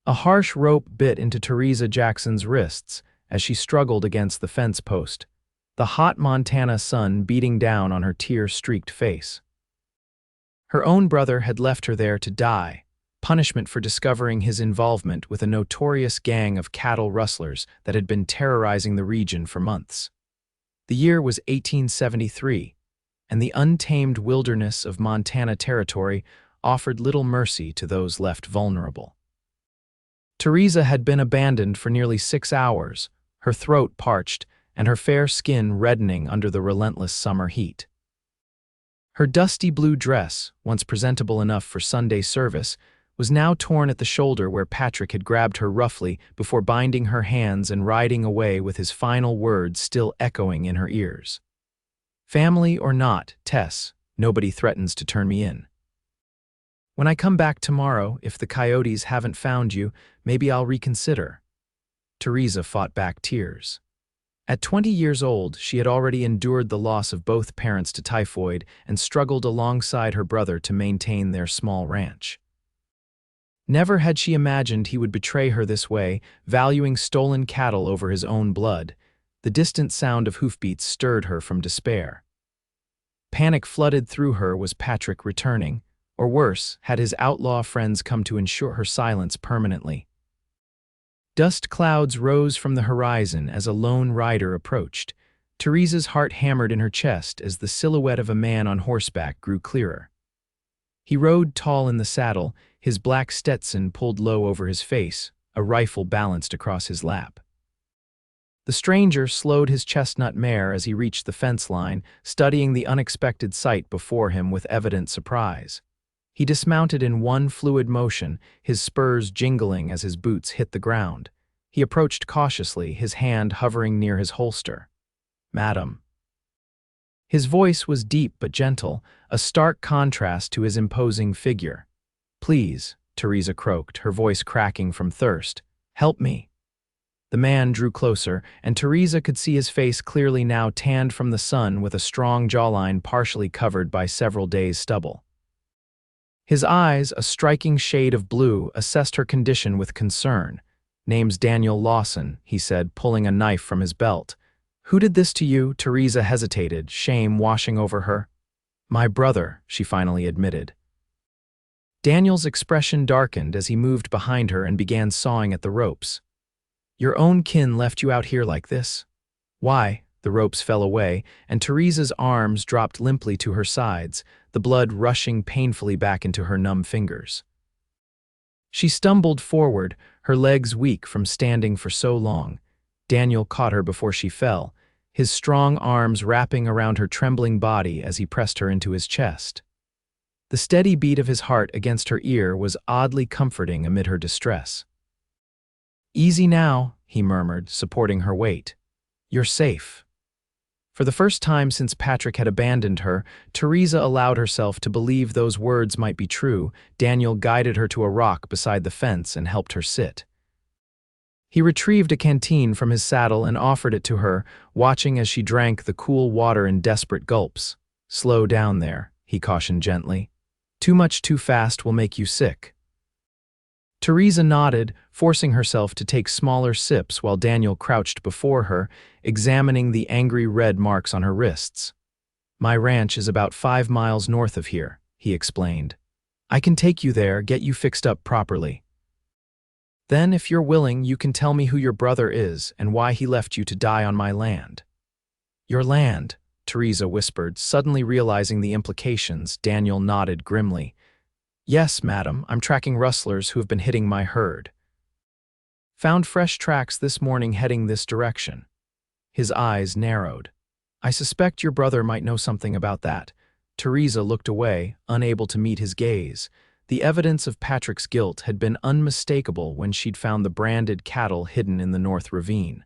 A harsh rope bit into Theresa Jackson's wrists as she struggled against the fence post, the hot Montana sun beating down on her tear-streaked face. Her own brother had left her there to die, punishment for discovering his involvement with a notorious gang of cattle rustlers that had been terrorizing the region for months. The year was 1873, and the untamed wilderness of Montana Territory offered little mercy to those left vulnerable. Theresa had been abandoned for nearly 6 hours, her throat parched and her fair skin reddening under the relentless summer heat. Her dusty blue dress, once presentable enough for Sunday service, was now torn at the shoulder where Patrick had grabbed her roughly before binding her hands and riding away with his final words still echoing in her ears. "Family or not, Tess, nobody threatens to turn me in. When I come back tomorrow, if the coyotes haven't found you, maybe I'll reconsider." Theresa fought back tears. At 20 years old, she had already endured the loss of both parents to typhoid and struggled alongside her brother to maintain their small ranch. Never had she imagined he would betray her this way, valuing stolen cattle over his own blood. The distant sound of hoofbeats stirred her from despair. Panic flooded through her. Was Patrick returning? Or worse, had his outlaw friends come to ensure her silence permanently? Dust clouds rose from the horizon as a lone rider approached. Theresa's heart hammered in her chest as the silhouette of a man on horseback grew clearer. He rode tall in the saddle, his black Stetson pulled low over his face, a rifle balanced across his lap. The stranger slowed his chestnut mare as he reached the fence line, studying the unexpected sight before him with evident surprise. He dismounted in one fluid motion, his spurs jingling as his boots hit the ground. He approached cautiously, his hand hovering near his holster. "Madam." His voice was deep but gentle, a stark contrast to his imposing figure. "Please," Theresa croaked, her voice cracking from thirst. "Help me." The man drew closer, and Theresa could see his face clearly now, tanned from the sun with a strong jawline partially covered by several days' stubble. His eyes, a striking shade of blue, assessed her condition with concern. "Name's Daniel Lawson," he said, pulling a knife from his belt. "Who did this to you?" Theresa hesitated, shame washing over her. "My brother," she finally admitted. Daniel's expression darkened as he moved behind her and began sawing at the ropes. "Your own kin left you out here like this?" "Why?" The ropes fell away, and Theresa's arms dropped limply to her sides, the blood rushing painfully back into her numb fingers. She stumbled forward, her legs weak from standing for so long. Daniel caught her before she fell, his strong arms wrapping around her trembling body as he pressed her into his chest. The steady beat of his heart against her ear was oddly comforting amid her distress. "Easy now," he murmured, supporting her weight. "You're safe." For the first time since Patrick had abandoned her, Theresa allowed herself to believe those words might be true. Daniel guided her to a rock beside the fence and helped her sit. He retrieved a canteen from his saddle and offered it to her, watching as she drank the cool water in desperate gulps. "Slow down there," he cautioned gently. "Too much too fast will make you sick." Theresa nodded, forcing herself to take smaller sips while Daniel crouched before her, examining the angry red marks on her wrists. "My ranch is about 5 miles north of here," he explained. "I can take you there, get you fixed up properly. Then, if you're willing, you can tell me who your brother is and why he left you to die on my land." "Your land," Theresa whispered, suddenly realizing the implications. Daniel nodded grimly. "Yes, madam, I'm tracking rustlers who have been hitting my herd. Found fresh tracks this morning heading this direction." His eyes narrowed. "I suspect your brother might know something about that." Theresa looked away, unable to meet his gaze. The evidence of Patrick's guilt had been unmistakable when she'd found the branded cattle hidden in the North Ravine.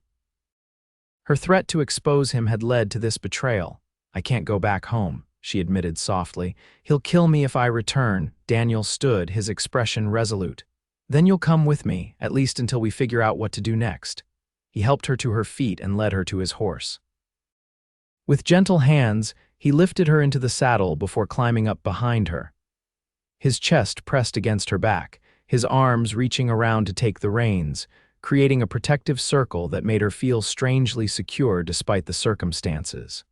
Her threat to expose him had led to this betrayal. "I can't go back home," she admitted softly. "He'll kill me if I return." Daniel stood, his expression resolute. "Then you'll come with me, at least until we figure out what to do next." He helped her to her feet and led her to his horse. With gentle hands, he lifted her into the saddle before climbing up behind her. His chest pressed against her back, his arms reaching around to take the reins, creating a protective circle that made her feel strangely secure despite the circumstances.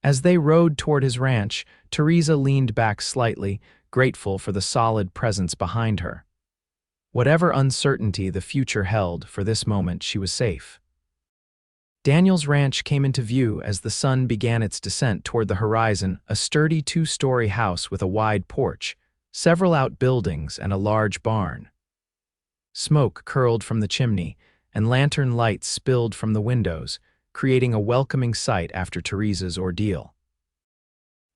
As they rode toward his ranch, Theresa leaned back slightly, grateful for the solid presence behind her. Whatever uncertainty the future held, for this moment she was safe. Daniel's ranch came into view as the sun began its descent toward the horizon, a sturdy two-story house with a wide porch, several outbuildings, and a large barn. Smoke curled from the chimney, and lantern lights spilled from the windows, creating a welcoming sight after Theresa's ordeal.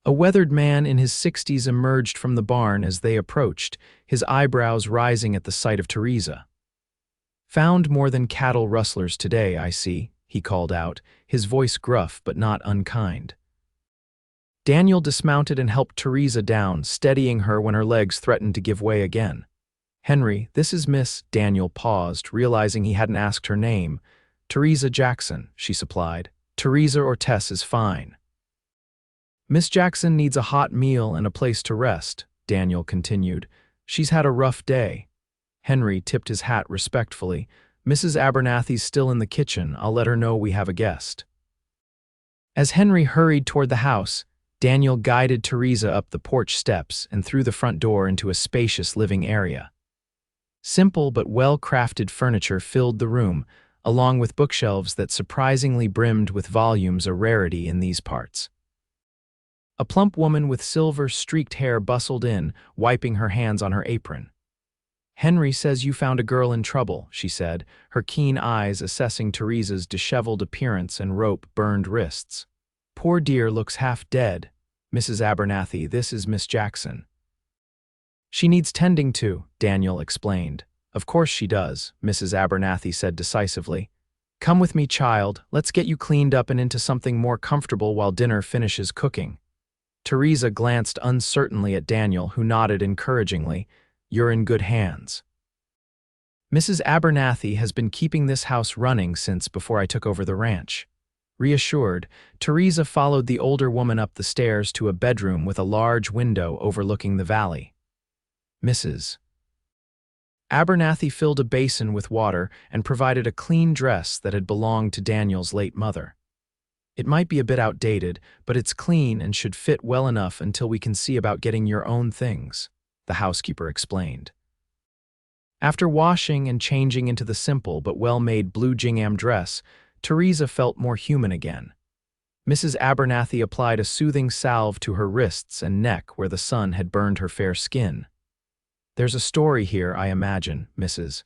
A weathered man in his 60s emerged from the barn as they approached, his eyebrows rising at the sight of Theresa. "Found more than cattle rustlers today, I see," he called out, his voice gruff but not unkind. Daniel dismounted and helped Theresa down, steadying her when her legs threatened to give way again. "Henry, this is Miss—" Daniel paused, realizing he hadn't asked her name. "Theresa Jackson," she supplied. "Theresa or Tess is fine." "Miss Jackson needs a hot meal and a place to rest," Daniel continued. "She's had a rough day." Henry tipped his hat respectfully. "Mrs. Abernathy's still in the kitchen. I'll let her know we have a guest." As Henry hurried toward the house, Daniel guided Theresa up the porch steps and through the front door into a spacious living area. Simple but well-crafted furniture filled the room, along with bookshelves that surprisingly brimmed with volumes, a rarity in these parts. A plump woman with silver-streaked hair bustled in, wiping her hands on her apron. "Henry says you found a girl in trouble," she said, her keen eyes assessing Theresa's disheveled appearance and rope-burned wrists. "Poor dear looks half dead. Mrs. Abernathy, this is Miss Jackson." "She needs tending to," Daniel explained. "Of course she does," Mrs. Abernathy said decisively. "Come with me, child. Let's get you cleaned up and into something more comfortable while dinner finishes cooking." Theresa glanced uncertainly at Daniel, who nodded encouragingly. "You're in good hands." "Mrs. Abernathy has been keeping this house running since before I took over the ranch." Reassured, Theresa followed the older woman up the stairs to a bedroom with a large window overlooking the valley. Mrs. Abernathy filled a basin with water and provided a clean dress that had belonged to Daniel's late mother. "It might be a bit outdated, but it's clean and should fit well enough until we can see about getting your own things," the housekeeper explained. After washing and changing into the simple but well-made blue gingham dress, Theresa felt more human again. Mrs. Abernathy applied a soothing salve to her wrists and neck where the sun had burned her fair skin. "There's a story here, I imagine, Mrs.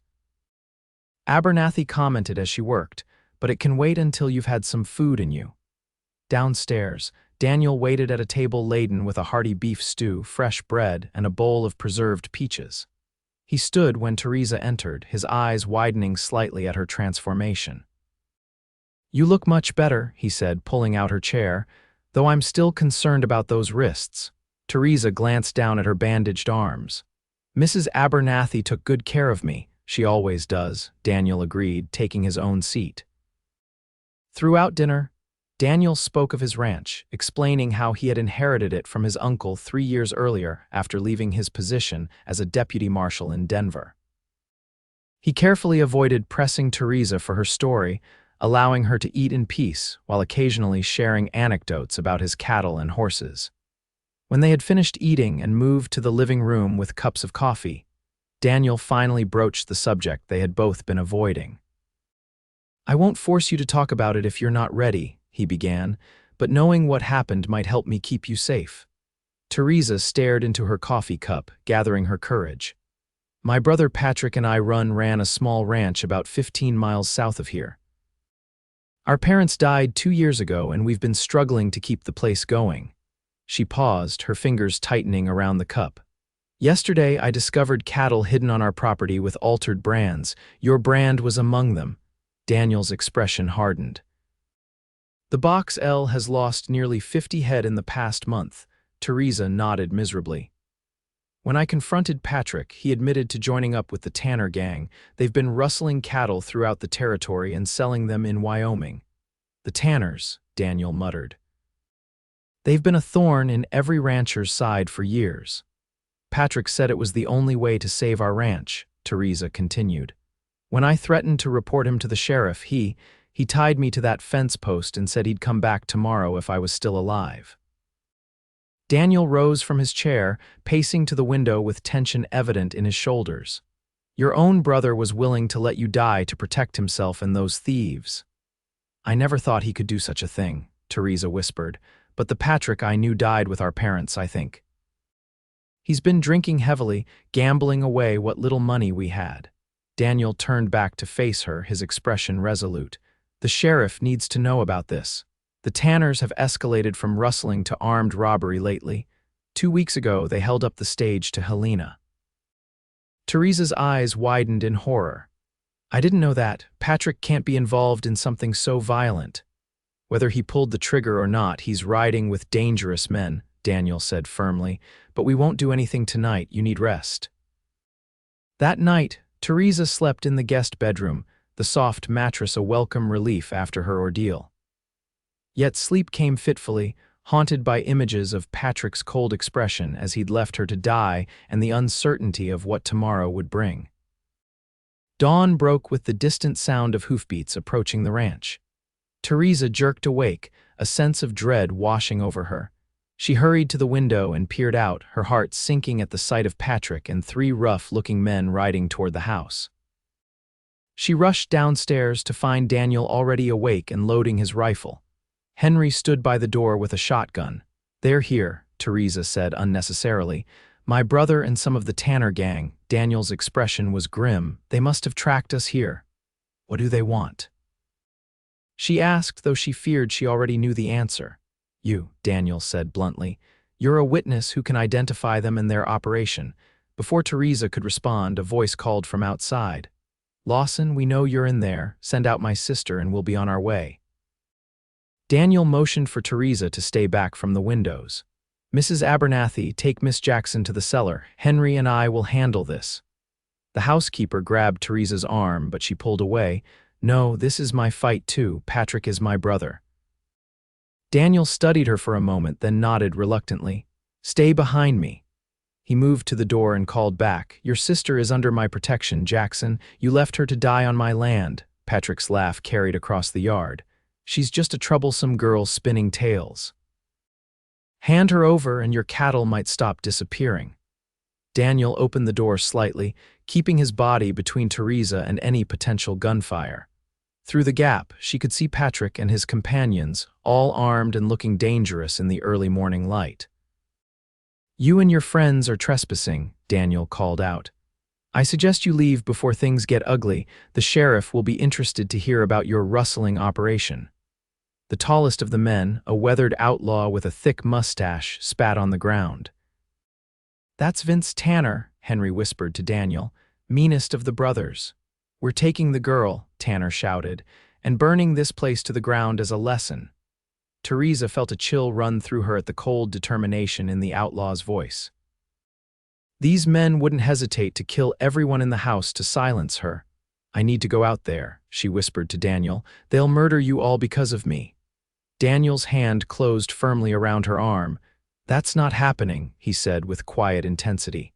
Abernathy commented as she worked, but it can wait until you've had some food in you." Downstairs, Daniel waited at a table laden with a hearty beef stew, fresh bread, and a bowl of preserved peaches. He stood when Theresa entered, his eyes widening slightly at her transformation. "You look much better," he said, pulling out her chair, "though I'm still concerned about those wrists." Theresa glanced down at her bandaged arms. "Mrs. Abernathy took good care of me. She always does," Daniel agreed, taking his own seat. Throughout dinner, Daniel spoke of his ranch, explaining how he had inherited it from his uncle 3 years earlier after leaving his position as a deputy marshal in Denver. He carefully avoided pressing Theresa for her story, allowing her to eat in peace while occasionally sharing anecdotes about his cattle and horses. When they had finished eating and moved to the living room with cups of coffee, Daniel finally broached the subject they had both been avoiding. "I won't force you to talk about it if you're not ready," he began, "but knowing what happened might help me keep you safe." Theresa stared into her coffee cup, gathering her courage. "My brother Patrick and I ran a small ranch about 15 miles south of here. Our parents died 2 years ago, and we've been struggling to keep the place going." She paused, her fingers tightening around the cup. "Yesterday, I discovered cattle hidden on our property with altered brands. Your brand was among them." Daniel's expression hardened. "The Box L has lost nearly 50 head in the past month." Theresa nodded miserably. "When I confronted Patrick, he admitted to joining up with the Tanner gang. They've been rustling cattle throughout the territory and selling them in Wyoming." "The Tanners," Daniel muttered. "They've been a thorn in every rancher's side for years." Patrick said it was the only way to save our ranch, Theresa continued. When I threatened to report him to the sheriff, he tied me to that fence post and said he'd come back tomorrow if I was still alive. Daniel rose from his chair, pacing to the window with tension evident in his shoulders. Your own brother was willing to let you die to protect himself and those thieves. I never thought he could do such a thing, Theresa whispered, but the Patrick I knew died with our parents, I think. He's been drinking heavily, gambling away what little money we had. Daniel turned back to face her, his expression resolute. The sheriff needs to know about this. The Tanners have escalated from rustling to armed robbery lately. 2 weeks ago, they held up the stage to Helena. Theresa's eyes widened in horror. I didn't know that. Patrick can't be involved in something so violent. Whether he pulled the trigger or not, he's riding with dangerous men, Daniel said firmly. But we won't do anything tonight. You need rest. That night, Theresa slept in the guest bedroom, the soft mattress a welcome relief after her ordeal. Yet sleep came fitfully, haunted by images of Patrick's cold expression as he'd left her to die and the uncertainty of what tomorrow would bring. Dawn broke with the distant sound of hoofbeats approaching the ranch. Theresa jerked awake, a sense of dread washing over her. She hurried to the window and peered out, her heart sinking at the sight of Patrick and 3 rough-looking men riding toward the house. She rushed downstairs to find Daniel already awake and loading his rifle. Henry stood by the door with a shotgun. They're here, Theresa said unnecessarily. My brother and some of the Tanner gang. Daniel's expression was grim. They must have tracked us here. What do they want? She asked, though she feared she already knew the answer. You, Daniel said bluntly. You're a witness who can identify them and their operation. Before Theresa could respond, a voice called from outside. Lawson, we know you're in there. Send out my sister and we'll be on our way. Daniel motioned for Theresa to stay back from the windows. Mrs. Abernathy, take Miss Jackson to the cellar. Henry and I will handle this. The housekeeper grabbed Theresa's arm, but she pulled away. No, this is my fight too. Patrick is my brother. Daniel studied her for a moment, then nodded reluctantly. Stay behind me. He moved to the door and called back. Your sister is under my protection, Jackson. You left her to die on my land. Patrick's laugh carried across the yard. She's just a troublesome girl spinning tales. Hand her over and your cattle might stop disappearing. Daniel opened the door slightly, keeping his body between Theresa and any potential gunfire. Through the gap, she could see Patrick and his companions, all armed and looking dangerous in the early morning light. You and your friends are trespassing, Daniel called out. I suggest you leave before things get ugly. The sheriff will be interested to hear about your rustling operation. The tallest of the men, a weathered outlaw with a thick mustache, spat on the ground. That's Vince Tanner, Henry whispered to Daniel, meanest of the brothers. We're taking the girl, Tanner shouted, and burning this place to the ground as a lesson. Theresa felt a chill run through her at the cold determination in the outlaw's voice. These men wouldn't hesitate to kill everyone in the house to silence her. I need to go out there, she whispered to Daniel. They'll murder you all because of me. Daniel's hand closed firmly around her arm. That's not happening, he said with quiet intensity.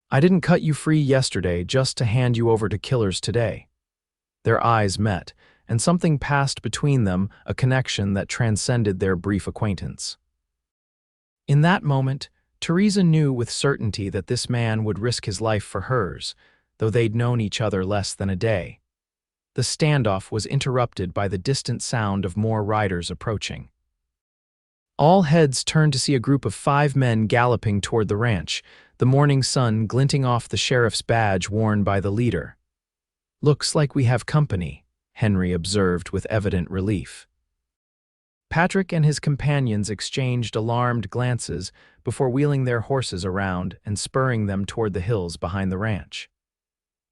I didn't cut you free yesterday just to hand you over to killers today. Their eyes met, and something passed between them, a connection that transcended their brief acquaintance. In that moment, Theresa knew with certainty that this man would risk his life for hers, though they'd known each other less than a day. The standoff was interrupted by the distant sound of more riders approaching. All heads turned to see a group of 5 men galloping toward the ranch, the morning sun glinting off the sheriff's badge worn by the leader. Looks like we have company, Henry observed with evident relief. Patrick and his companions exchanged alarmed glances before wheeling their horses around and spurring them toward the hills behind the ranch.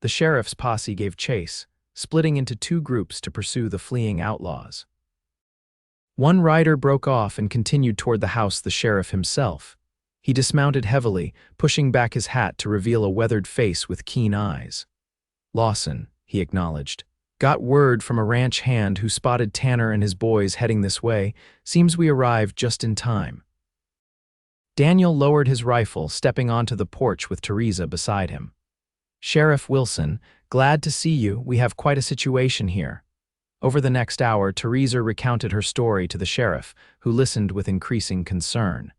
The sheriff's posse gave chase, splitting into 2 groups to pursue the fleeing outlaws. One rider broke off and continued toward the house the sheriff himself. He dismounted heavily, pushing back his hat to reveal a weathered face with keen eyes. Lawson, he acknowledged. Got word from a ranch hand who spotted Tanner and his boys heading this way. Seems we arrived just in time. Daniel lowered his rifle, stepping onto the porch with Theresa beside him. "Sheriff Wilson, glad to see you. We have quite a situation here." Over the next hour, Theresa recounted her story to the sheriff, who listened with increasing concern.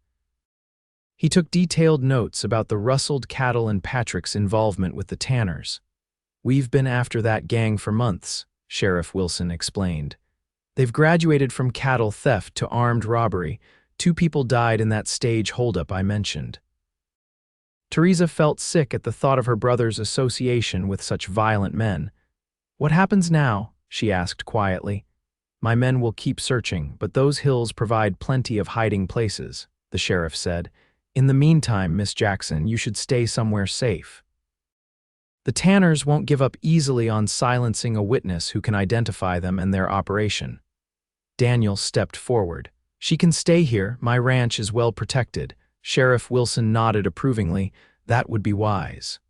He took detailed notes about the rustled cattle and Patrick's involvement with the Tanners. "We've been after that gang for months," Sheriff Wilson explained. "They've graduated from cattle theft to armed robbery. 2 people died in that stage holdup I mentioned." Theresa felt sick at the thought of her brother's association with such violent men. "What happens now?" she asked quietly. "My men will keep searching, but those hills provide plenty of hiding places," the sheriff said. "In the meantime, Miss Jackson, you should stay somewhere safe. The Tanners won't give up easily on silencing a witness who can identify them and their operation." Daniel stepped forward. "She can stay here. My ranch is well protected." Sheriff Wilson nodded approvingly. "That would be wise.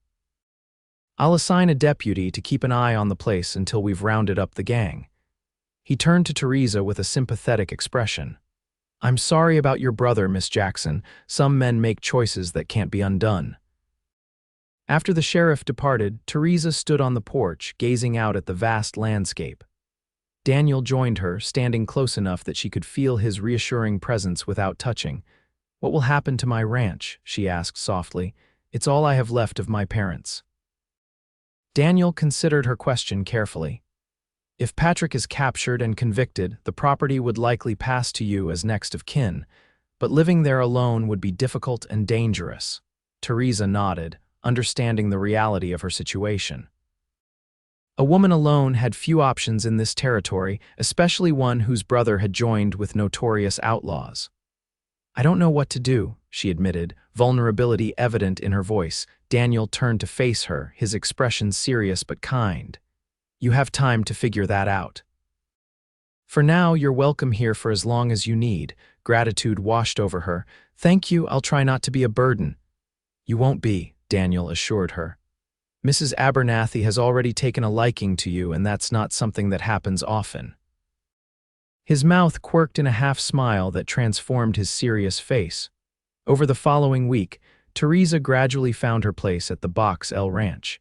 I'll assign a deputy to keep an eye on the place until we've rounded up the gang." He turned to Theresa with a sympathetic expression. "I'm sorry about your brother, Miss Jackson. Some men make choices that can't be undone." After the sheriff departed, Theresa stood on the porch, gazing out at the vast landscape. Daniel joined her, standing close enough that she could feel his reassuring presence without touching. "What will happen to my ranch?" she asked softly. "It's all I have left of my parents." Daniel considered her question carefully. "If Patrick is captured and convicted, the property would likely pass to you as next of kin, but living there alone would be difficult and dangerous." Theresa nodded, understanding the reality of her situation. A woman alone had few options in this territory, especially one whose brother had joined with notorious outlaws. "I don't know what to do," she admitted, vulnerability evident in her voice. Daniel turned to face her, his expression serious but kind. "You have time to figure that out. For now, you're welcome here for as long as you need." Gratitude washed over her. "Thank you, I'll try not to be a burden." "You won't be," Daniel assured her. "Mrs. Abernathy has already taken a liking to you, and that's not something that happens often." His mouth quirked in a half-smile that transformed his serious face. Over the following week, Theresa gradually found her place at the Box L Ranch.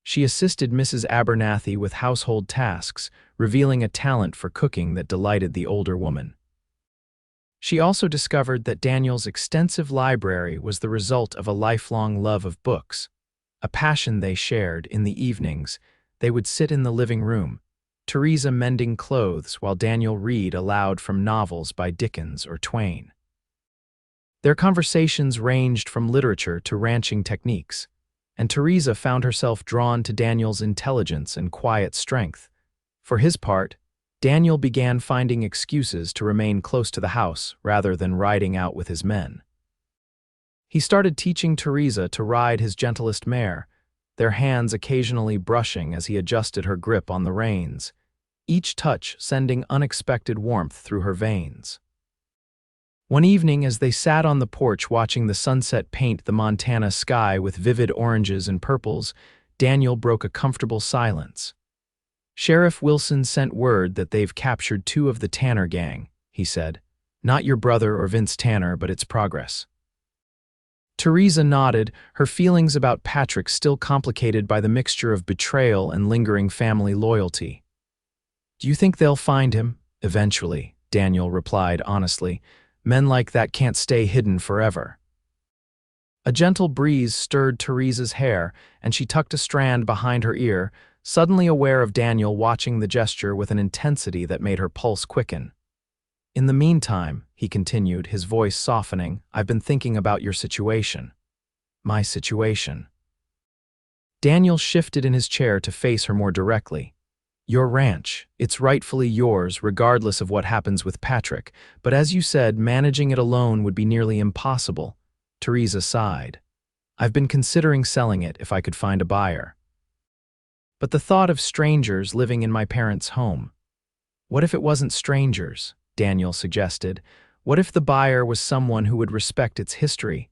She assisted Mrs. Abernathy with household tasks, revealing a talent for cooking that delighted the older woman. She also discovered that Daniel's extensive library was the result of a lifelong love of books, a passion they shared. In the evenings, they would sit in the living room, Theresa mending clothes while Daniel read aloud from novels by Dickens or Twain. Their conversations ranged from literature to ranching techniques, and Theresa found herself drawn to Daniel's intelligence and quiet strength. For his part, Daniel began finding excuses to remain close to the house rather than riding out with his men. He started teaching Theresa to ride his gentlest mare, their hands occasionally brushing as he adjusted her grip on the reins, each touch sending unexpected warmth through her veins. One evening, as they sat on the porch watching the sunset paint the Montana sky with vivid oranges and purples, Daniel broke a comfortable silence. "Sheriff Wilson sent word that they've captured 2 of the Tanner gang," he said. "Not your brother or Vince Tanner, but it's progress." Theresa nodded, her feelings about Patrick still complicated by the mixture of betrayal and lingering family loyalty. "Do you think they'll find him?" "Eventually," Daniel replied honestly. "Men like that can't stay hidden forever." A gentle breeze stirred Theresa's hair, and she tucked a strand behind her ear, suddenly aware of Daniel watching the gesture with an intensity that made her pulse quicken. "In the meantime," he continued, his voice softening, "I've been thinking about your situation." "My situation?" Daniel shifted in his chair to face her more directly. "Your ranch. It's rightfully yours, regardless of what happens with Patrick, but as you said, managing it alone would be nearly impossible." Theresa sighed. "I've been considering selling it if I could find a buyer. But the thought of strangers living in my parents' home." "What if it wasn't strangers?" Daniel suggested. "What if the buyer was someone who would respect its history?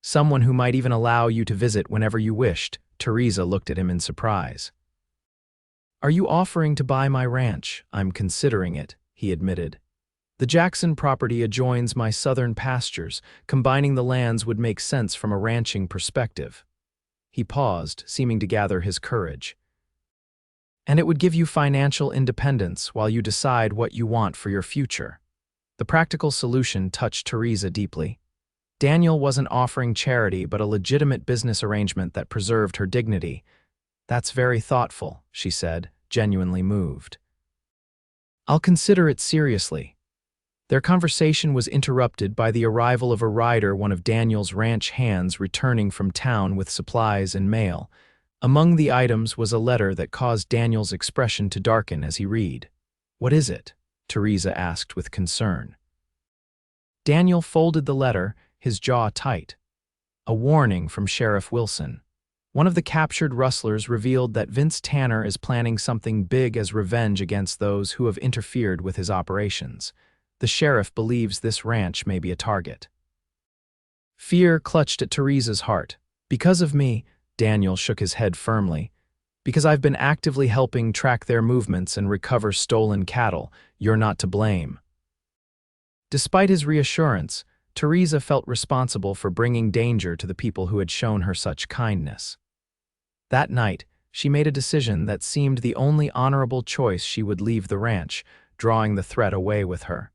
Someone who might even allow you to visit whenever you wished?" Theresa looked at him in surprise. "Are you offering to buy my ranch?" "I'm considering it," he admitted. The Jackson property adjoins my southern pastures. Combining the lands would make sense from a ranching perspective. He paused, seeming to gather his courage. And it would give you financial independence while you decide what you want for your future. The practical solution touched Theresa deeply. Daniel wasn't offering charity but a legitimate business arrangement that preserved her dignity. "That's very thoughtful," she said, genuinely moved. "I'll consider it seriously." Their conversation was interrupted by the arrival of a rider, one of Daniel's ranch hands returning from town with supplies and mail. Among the items was a letter that caused Daniel's expression to darken as he read. "What is it?" Theresa asked with concern. Daniel folded the letter, his jaw tight. A warning from Sheriff Wilson. One of the captured rustlers revealed that Vince Tanner is planning something big as revenge against those who have interfered with his operations. The sheriff believes this ranch may be a target. Fear clutched at Theresa's heart. "Because of me," Daniel shook his head firmly. "Because I've been actively helping track their movements and recover stolen cattle, you're not to blame." Despite his reassurance, Theresa felt responsible for bringing danger to the people who had shown her such kindness. That night, she made a decision that seemed the only honorable choice. She would leave the ranch, drawing the threat away with her.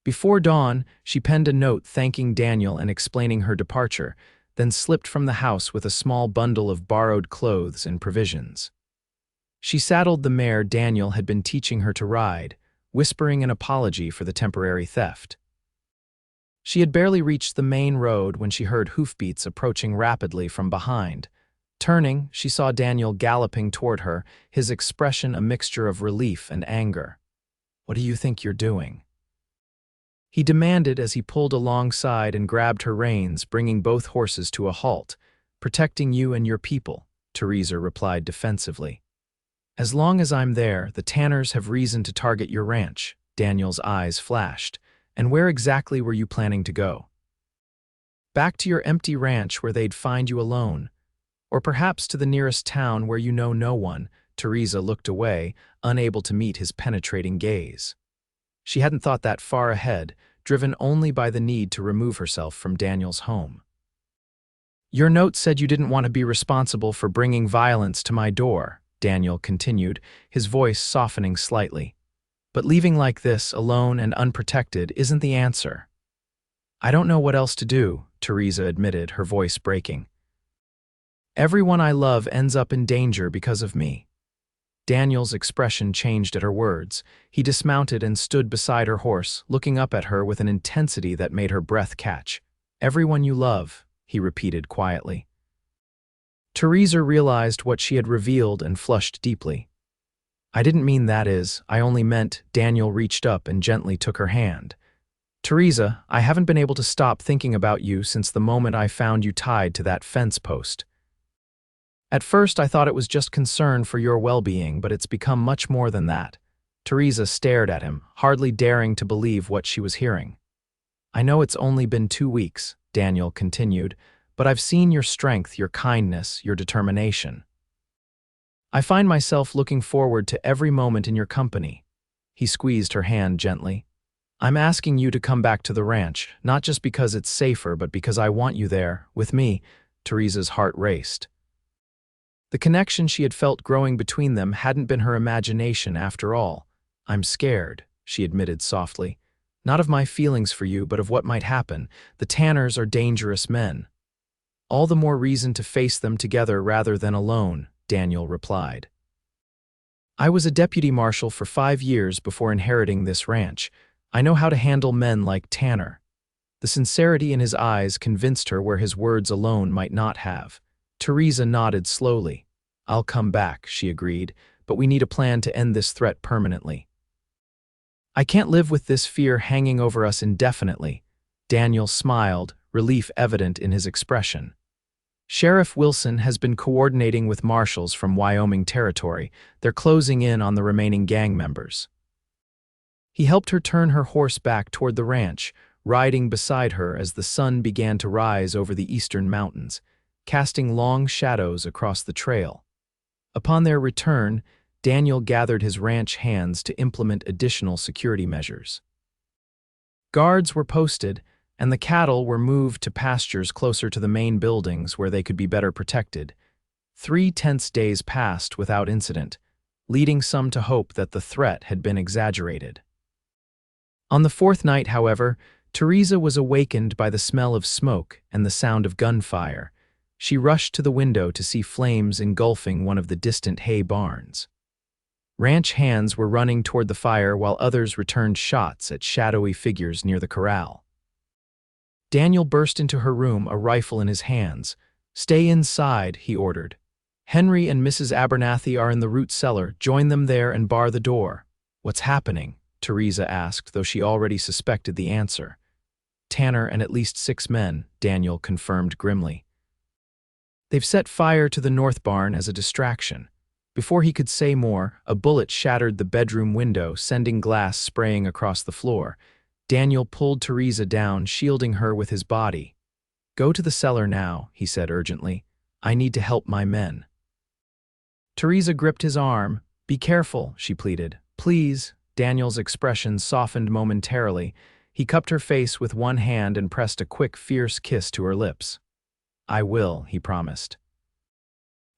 Before dawn, she penned a note thanking Daniel and explaining her departure, then slipped from the house with a small bundle of borrowed clothes and provisions. She saddled the mare Daniel had been teaching her to ride, whispering an apology for the temporary theft. She had barely reached the main road when she heard hoofbeats approaching rapidly from behind. Turning, she saw Daniel galloping toward her, his expression a mixture of relief and anger. "What do you think you're doing?" he demanded as he pulled alongside and grabbed her reins, bringing both horses to a halt. "Protecting you and your people," Theresa replied defensively. "As long as I'm there, the Tanners have reason to target your ranch." Daniel's eyes flashed. "And where exactly were you planning to go?" "Back to your empty ranch where they'd find you alone. Or perhaps to the nearest town where you know no one." Theresa looked away, unable to meet his penetrating gaze. She hadn't thought that far ahead, driven only by the need to remove herself from Daniel's home. "Your note said you didn't want to be responsible for bringing violence to my door," Daniel continued, his voice softening slightly. "But leaving like this, alone and unprotected, isn't the answer." "I don't know what else to do," Theresa admitted, her voice breaking. "Everyone I love ends up in danger because of me." Daniel's expression changed at her words. He dismounted and stood beside her horse, looking up at her with an intensity that made her breath catch. "Everyone you love," he repeated quietly. Theresa realized what she had revealed and flushed deeply. "I didn't mean that I only meant—" Daniel reached up and gently took her hand. "Theresa, I haven't been able to stop thinking about you since the moment I found you tied to that fence post. At first I thought it was just concern for your well-being, but it's become much more than that." Theresa stared at him, hardly daring to believe what she was hearing. "I know it's only been 2 weeks," Daniel continued, "but I've seen your strength, your kindness, your determination. I find myself looking forward to every moment in your company." He squeezed her hand gently. "I'm asking you to come back to the ranch, not just because it's safer, but because I want you there, with me." Theresa's heart raced. The connection she had felt growing between them hadn't been her imagination after all. "I'm scared," she admitted softly. "Not of my feelings for you, but of what might happen. The Tanners are dangerous men." "All the more reason to face them together rather than alone," Daniel replied. "I was a deputy marshal for 5 years before inheriting this ranch. I know how to handle men like Tanner." The sincerity in his eyes convinced her where his words alone might not have. Theresa nodded slowly. "I'll come back," she agreed, "but we need a plan to end this threat permanently." "I can't live with this fear hanging over us indefinitely." Daniel smiled, relief evident in his expression. "Sheriff Wilson has been coordinating with marshals from Wyoming Territory. They're closing in on the remaining gang members." He helped her turn her horse back toward the ranch, riding beside her as the sun began to rise over the eastern mountains, casting long shadows across the trail. Upon their return, Daniel gathered his ranch hands to implement additional security measures. Guards were posted, and the cattle were moved to pastures closer to the main buildings where they could be better protected. 3 tense days passed without incident, leading some to hope that the threat had been exaggerated. On the 4th night, however, Theresa was awakened by the smell of smoke and the sound of gunfire. She rushed to the window to see flames engulfing one of the distant hay barns. Ranch hands were running toward the fire while others returned shots at shadowy figures near the corral. Daniel burst into her room, a rifle in his hands. "Stay inside," he ordered. "Henry and Mrs. Abernathy are in the root cellar. Join them there and bar the door." "What's happening?" Theresa asked, though she already suspected the answer. "Tanner and at least 6 men," Daniel confirmed grimly. "They've set fire to the north barn as a distraction." Before he could say more, a bullet shattered the bedroom window, sending glass spraying across the floor. Daniel pulled Theresa down, shielding her with his body. "Go to the cellar now," he said urgently. "I need to help my men." Theresa gripped his arm. "Be careful," she pleaded. "Please." Daniel's expression softened momentarily. He cupped her face with one hand and pressed a quick, fierce kiss to her lips. "I will," he promised.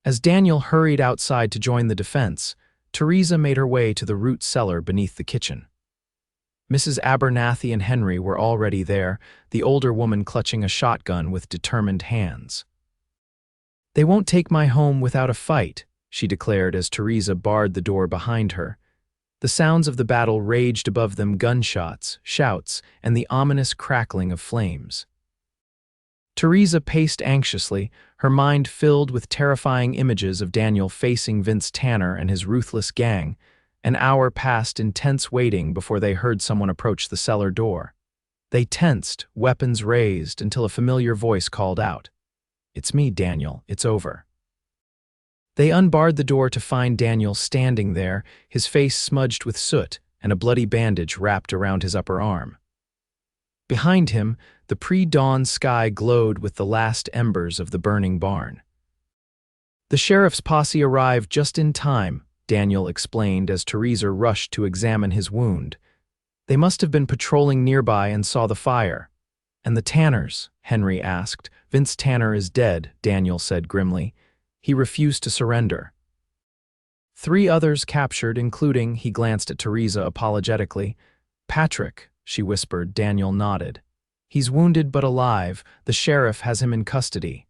As Daniel hurried outside to join the defense, Theresa made her way to the root cellar beneath the kitchen. Mrs. Abernathy and Henry were already there, the older woman clutching a shotgun with determined hands. "They won't take my home without a fight," she declared as Theresa barred the door behind her. The sounds of the battle raged above them, gunshots, shouts, and the ominous crackling of flames. Theresa paced anxiously, her mind filled with terrifying images of Daniel facing Vince Tanner and his ruthless gang. An hour passed in tense waiting before they heard someone approach the cellar door. They tensed, weapons raised, until a familiar voice called out, "It's me, Daniel. It's over." They unbarred the door to find Daniel standing there, his face smudged with soot and a bloody bandage wrapped around his upper arm. Behind him, the pre-dawn sky glowed with the last embers of the burning barn. "The sheriff's posse arrived just in time," Daniel explained as Theresa rushed to examine his wound. "They must have been patrolling nearby and saw the fire." "And the Tanners?" Henry asked. "Vince Tanner is dead," Daniel said grimly. "He refused to surrender." 3 others captured, including, he glanced at Theresa apologetically. "Patrick," she whispered. Daniel nodded. "He's wounded but alive. The sheriff has him in custody."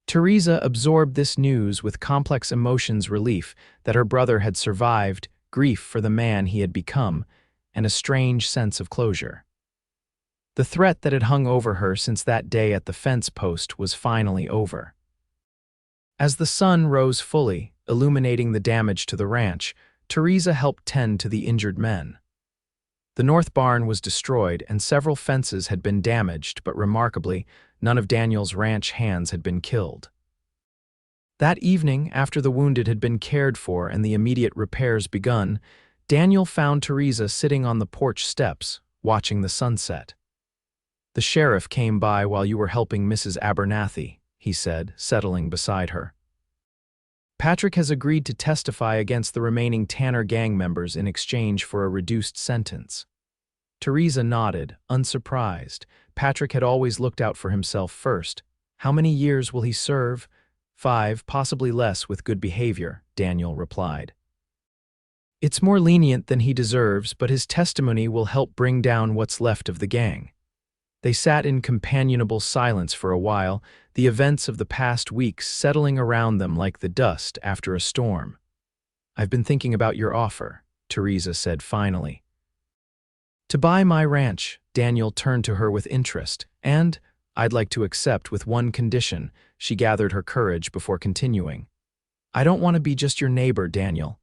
Theresa absorbed this news with complex emotions: relief that her brother had survived, grief for the man he had become, and a strange sense of closure. The threat that had hung over her since that day at the fence post was finally over. As the sun rose fully, illuminating the damage to the ranch, Theresa helped tend to the injured men. The north barn was destroyed and several fences had been damaged, but remarkably, none of Daniel's ranch hands had been killed. That evening, after the wounded had been cared for and the immediate repairs begun, Daniel found Theresa sitting on the porch steps, watching the sunset. "The sheriff came by while you were helping Mrs. Abernathy," he said, settling beside her. "Patrick has agreed to testify against the remaining Tanner gang members in exchange for a reduced sentence." Theresa nodded, unsurprised. Patrick had always looked out for himself first. "How many years will he serve?" 5, possibly less with good behavior," Daniel replied. "It's more lenient than he deserves, but his testimony will help bring down what's left of the gang." They sat in companionable silence for a while, the events of the past weeks settling around them like the dust after a storm. "I've been thinking about your offer," Theresa said finally. "To buy my ranch," Daniel turned to her with interest, "and I'd like to accept with one condition." She gathered her courage before continuing. "I don't want to be just your neighbor, Daniel."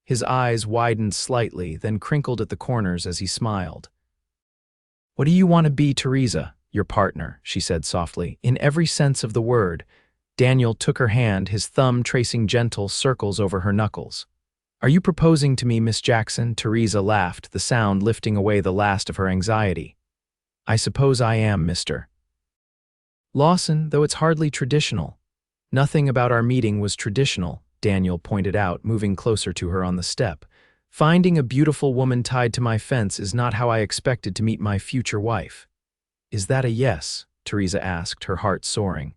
His eyes widened slightly, then crinkled at the corners as he smiled. "What do you want to be, Theresa?" "Your partner," she said softly, "in every sense of the word." Daniel took her hand, his thumb tracing gentle circles over her knuckles. "Are you proposing to me, Miss Jackson?" Theresa laughed, the sound lifting away the last of her anxiety. "I suppose I am, Mr. Lawson, though it's hardly traditional." "Nothing about our meeting was traditional," Daniel pointed out, moving closer to her on the step. Finding a beautiful woman tied to my fence is not how I expected to meet my future wife. Is that a yes? Theresa asked, her heart soaring.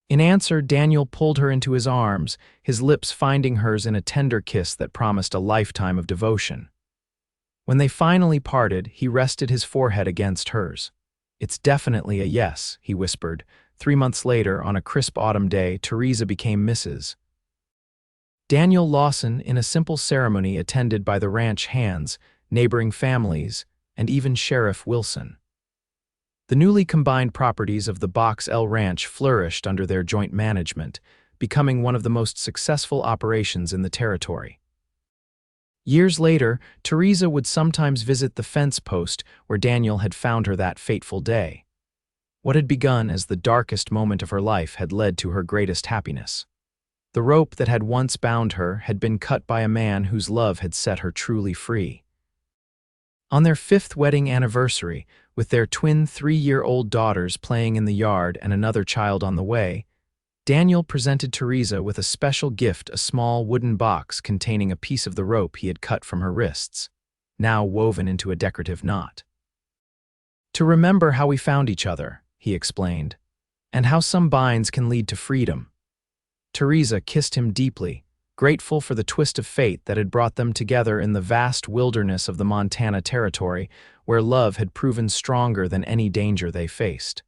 In answer, Daniel pulled her into his arms, his lips finding hers in a tender kiss that promised a lifetime of devotion. When they finally parted, he rested his forehead against hers. It's definitely a yes, he whispered. 3 months later, on a crisp autumn day, Theresa became Mrs. Daniel Lawson in a simple ceremony attended by the ranch hands, neighboring families, and even Sheriff Wilson. The newly combined properties of the Box L Ranch flourished under their joint management, becoming one of the most successful operations in the territory. Years later, Theresa would sometimes visit the fence post where Daniel had found her that fateful day. What had begun as the darkest moment of her life had led to her greatest happiness. The rope that had once bound her had been cut by a man whose love had set her truly free. On their 5th wedding anniversary, with their twin 3-year-old daughters playing in the yard and another child on the way, Daniel presented Theresa with a special gift, a small wooden box containing a piece of the rope he had cut from her wrists, now woven into a decorative knot. "To remember how we found each other," he explained, "and how some binds can lead to freedom." Theresa kissed him deeply, grateful for the twist of fate that had brought them together in the vast wilderness of the Montana Territory, where love had proven stronger than any danger they faced.